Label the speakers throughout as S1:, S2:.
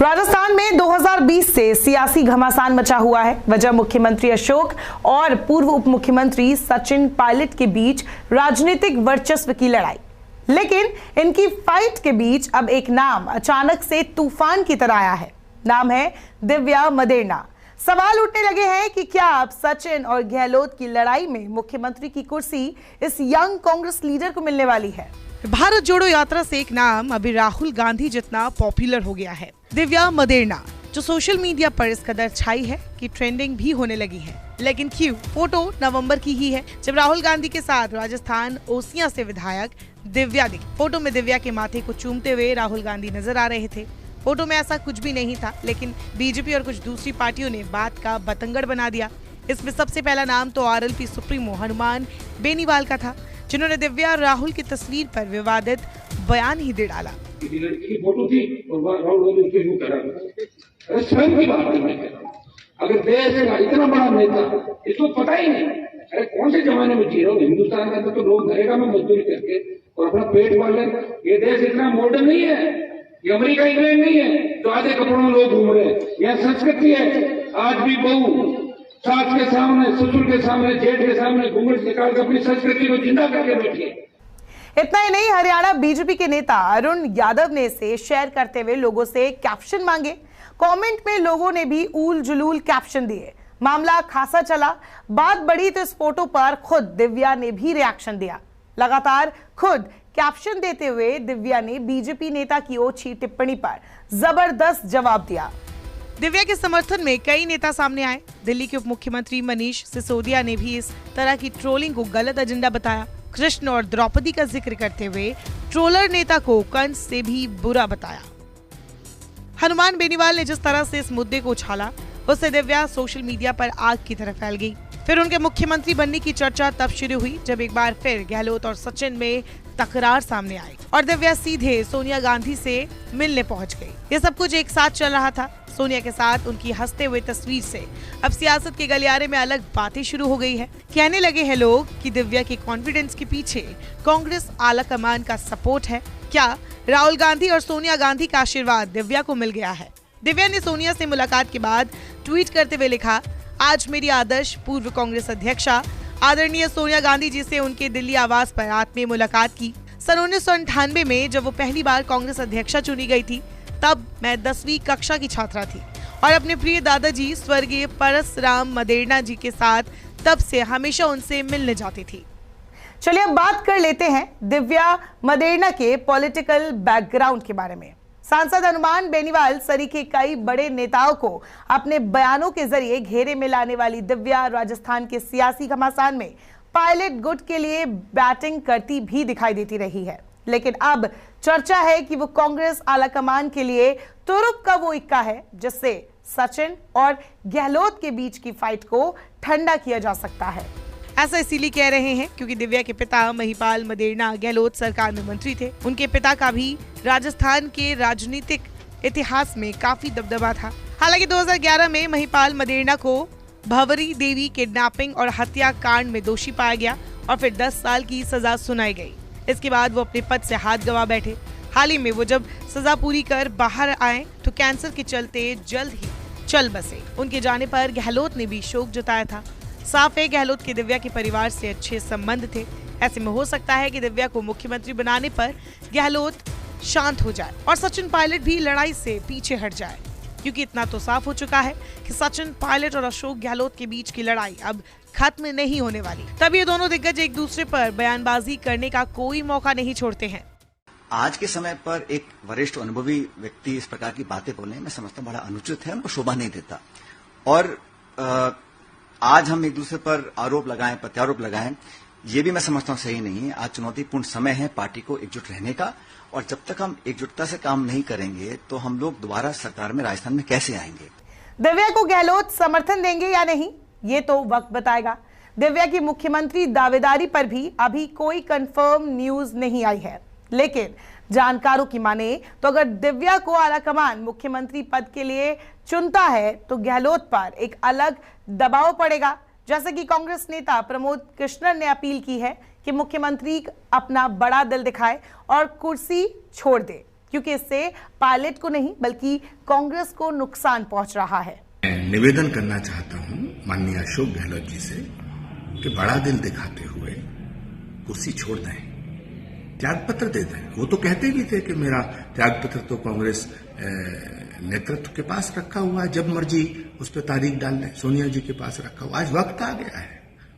S1: राजस्थान में 2020 से सियासी घमासान मचा हुआ है। वजह मुख्यमंत्री अशोक और पूर्व उप मुख्यमंत्री सचिन पायलट के बीच राजनीतिक वर्चस्व की लड़ाई। लेकिन इनकी फाइट के बीच अब एक नाम अचानक से तूफान की तरह आया है। नाम है दिव्या मदेरणा। सवाल उठने लगे हैं कि क्या अब सचिन और गहलोत की लड़ाई में मुख्यमंत्री की कुर्सी इस यंग कांग्रेस लीडर को मिलने वाली है। भारत जोड़ो यात्रा से एक नाम अभी राहुल गांधी जितना पॉपुलर हो गया है, दिव्या मदेरणा, जो सोशल मीडिया पर इस कदर छाई है कि ट्रेंडिंग भी होने लगी है। लेकिन क्यों? फोटो नवंबर की ही है, जब राहुल गांधी के साथ राजस्थान ओसियां से विधायक दिव्या दिखी। फोटो में दिव्या के माथे को चूमते हुए राहुल गांधी नजर आ रहे थे। फोटो में ऐसा कुछ भी नहीं था, लेकिन बीजेपी और कुछ दूसरी पार्टियों ने बात का बतंगड़ बना दिया। इसमें सबसे पहला नाम तो आरएलपी सुप्रीमो हनुमान बेनीवाल का था, जिन्होंने दिव्या और राहुल की तस्वीर पर विवादित बयान ही दे डाला।
S2: फोटो थी और राहुल गांधी उसके मुंह करा। स्वयं की बात है, अगर देश का इतना बड़ा नेता इसको पता ही नहीं, अरे कौन से जमाने में जी रहे हो? हिंदुस्तान के अंदर तो लोग नरेगा में मजदूरी करके और अपना पेट पाल ले। ये देश इतना मॉडर्न नहीं है, ये अमेरिका इंग्लैंड नहीं है तो आधे कपड़ों में लोग घूम रहे हैं। यह संस्कृति है। आज भी बहू सास के सामने, ससुर के सामने, जेठ के सामने घूंघट निकाल कर अपनी संस्कृति को जिंदा करके बैठी है।
S1: इतना ही नहीं, हरियाणा बीजेपी के नेता अरुण यादव ने इसे शेयर करते हुए लोगों से कैप्शन मांगे। कमेंट में लोगों ने भी ऊल जुलूल कैप्शन दिए। मामला खासा चला। बात बढ़ी तो इस फोटो पर खुद दिव्या ने भी रिएक्शन दिया। लगातार खुद कैप्शन देते हुए दिव्या ने बीजेपी नेता की ओछी टिप्पणी पर जबरदस्त जवाब दिया। दिव्या के समर्थन में कई नेता सामने आए। दिल्ली के उप मुख्यमंत्री मनीष सिसोदिया ने भी इस तरह की ट्रोलिंग को गलत एजेंडा बताया। कृष्ण और द्रौपदी का जिक्र करते हुए ट्रोलर नेता को कंस से भी बुरा बताया। हनुमान बेनीवाल ने जिस तरह से इस मुद्दे को उछाला, उससे दिव्या सोशल मीडिया पर आग की तरह फैल गई। फिर उनके मुख्यमंत्री बनने की चर्चा तब शुरू हुई जब एक बार फिर गहलोत और सचिन में तकरार सामने आई और दिव्या सीधे सोनिया गांधी से मिलने पहुंच गई। ये सब कुछ एक साथ चल रहा था। सोनिया के साथ उनकी हंसते हुए तस्वीर से अब सियासत के गलियारे में अलग बातें शुरू हो गई है। कहने लगे हैं लोग कि दिव्या के कॉन्फिडेंस के पीछे कांग्रेस आला कमान का सपोर्ट है। क्या राहुल गांधी और सोनिया गांधी का आशीर्वाद दिव्या को मिल गया है? दिव्या ने सोनिया से मुलाकात के बाद ट्वीट करते हुए लिखा, आज मेरी आदर्श पूर्व कांग्रेस अध्यक्षा आदरणीय सोनिया गांधी जी से उनके दिल्ली आवास पर आत्मीय मुलाकात की। सन 1998 में जब वो पहली बार कांग्रेस अध्यक्षा चुनी गई थी, तब मैं 10वीं कक्षा की छात्रा थी और अपने प्रिय दादाजी स्वर्गीय परसराम मदेरणा जी के साथ तब से हमेशा उनसे मिलने जाती थी। चलिए अब बात कर लेते हैं दिव्या मदेरणा के पॉलिटिकल बैकग्राउंड के बारे में। सांसद हनुमान बेनीवाल सरीखे कई बड़े नेताओं को अपने बयानों के जरिए घेरे में लाने वाली दिव्या राजस्थान के सियासी घमासान में पायलट गुट के लिए बैटिंग करती भी दिखाई देती रही है। लेकिन अब चर्चा है कि वो कांग्रेस आलाकमान के लिए तुरुप का वो इक्का है जिससे सचिन और गहलोत के बीच की फाइट को ठंडा किया जा सकता है। ऐसा इसीलिए कह रहे हैं क्योंकि दिव्या के पिता महिपाल मदेरणा गहलोत सरकार में मंत्री थे। उनके पिता का भी राजस्थान के राजनीतिक इतिहास में काफी दबदबा था। हालांकि 2011 में महिपाल मदेरणा को भंवरी देवी किडनैपिंग और हत्या कांड में दोषी पाया गया और फिर 10 साल की सजा सुनाई गई। इसके बाद वो अपने पद से हाथ गंवा बैठे। हाल ही में वो जब सजा पूरी कर बाहर आए तो कैंसर के चलते जल्द ही चल बसे। उनके जाने पर गहलोत ने भी शोक जताया था। साफ है गहलोत के दिव्या के परिवार से अच्छे संबंध थे। ऐसे में हो सकता है कि दिव्या को मुख्यमंत्री बनाने पर गहलोत शांत हो जाए और सचिन पायलट भी लड़ाई से पीछे हट जाए, क्योंकि इतना तो साफ हो चुका है कि सचिन पायलट और अशोक गहलोत के बीच की लड़ाई अब खत्म नहीं होने वाली। तब ये दोनों दिग्गज एक दूसरे पर बयानबाजी करने का कोई मौका नहीं छोड़ते हैं।
S3: आज के समय पर एक वरिष्ठ अनुभवी व्यक्ति इस प्रकार की बातें बोले, मैं समझता हूं बड़ा अनुचित है, उनको शोभा नहीं देता। और आज हम एक दूसरे पर आरोप लगाएं, प्रत्यारोप लगाएं, ये भी मैं समझता हूं सही नहीं है। आज चुनौतीपूर्ण समय है पार्टी को एकजुट रहने का, और जब तक हम एकजुटता से काम नहीं करेंगे तो हम लोग दोबारा सरकार में राजस्थान में कैसे आएंगे।
S1: दिव्या को गहलोत समर्थन देंगे या नहीं, ये तो वक्त बताएगा। दिव्या की मुख्यमंत्री दावेदारी पर भी अभी कोई कंफर्म न्यूज नहीं आई है, लेकिन जानकारों की माने तो अगर दिव्या को आलाकमान मुख्यमंत्री पद के लिए चुनता है तो गहलोत पर एक अलग दबाव पड़ेगा। जैसे कि कांग्रेस नेता प्रमोद कृष्णन ने अपील की है कि मुख्यमंत्री अपना बड़ा दिल दिखाए और कुर्सी छोड़ दे, क्योंकि इससे पायलट को नहीं बल्कि कांग्रेस को नुकसान पहुंच रहा है।
S4: मैं निवेदन करना चाहता हूं माननीय अशोक गहलोत जी से कि बड़ा दिल दिखाते हुए कुर्सी छोड़ दें, त्याग पत्र दे दें। वो तो कहते भी थे कि मेरा त्याग पत्र तो कांग्रेस नेतृत्व के पास रखा हुआ है, जब मर्जी उस पर तारीख डाल दें, सोनिया जी के पास रखा हुआ। आज वक्त आ गया है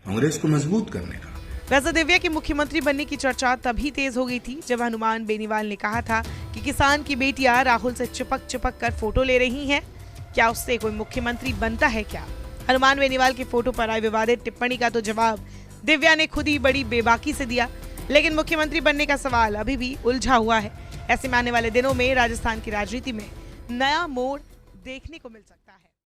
S4: कांग्रेस को मजबूत करने का।
S1: वैसे दिव्या की मुख्यमंत्री बनने की चर्चा तभी तेज हो गई थी जब हनुमान बेनीवाल ने कहा था कि किसान की बेटियां राहुल से चिपक चिपक कर फोटो ले रही हैं, क्या उससे कोई मुख्यमंत्री बनता है क्या? हनुमान बेनीवाल की फोटो पर आई विवादित टिप्पणी का तो जवाब दिव्या ने खुद ही बड़ी बेबाकी से दिया, लेकिन मुख्यमंत्री बनने का सवाल अभी भी उलझा हुआ है। ऐसे में आने वाले दिनों में राजस्थान की राजनीति में नया मोड़ देखने को मिल सकता है।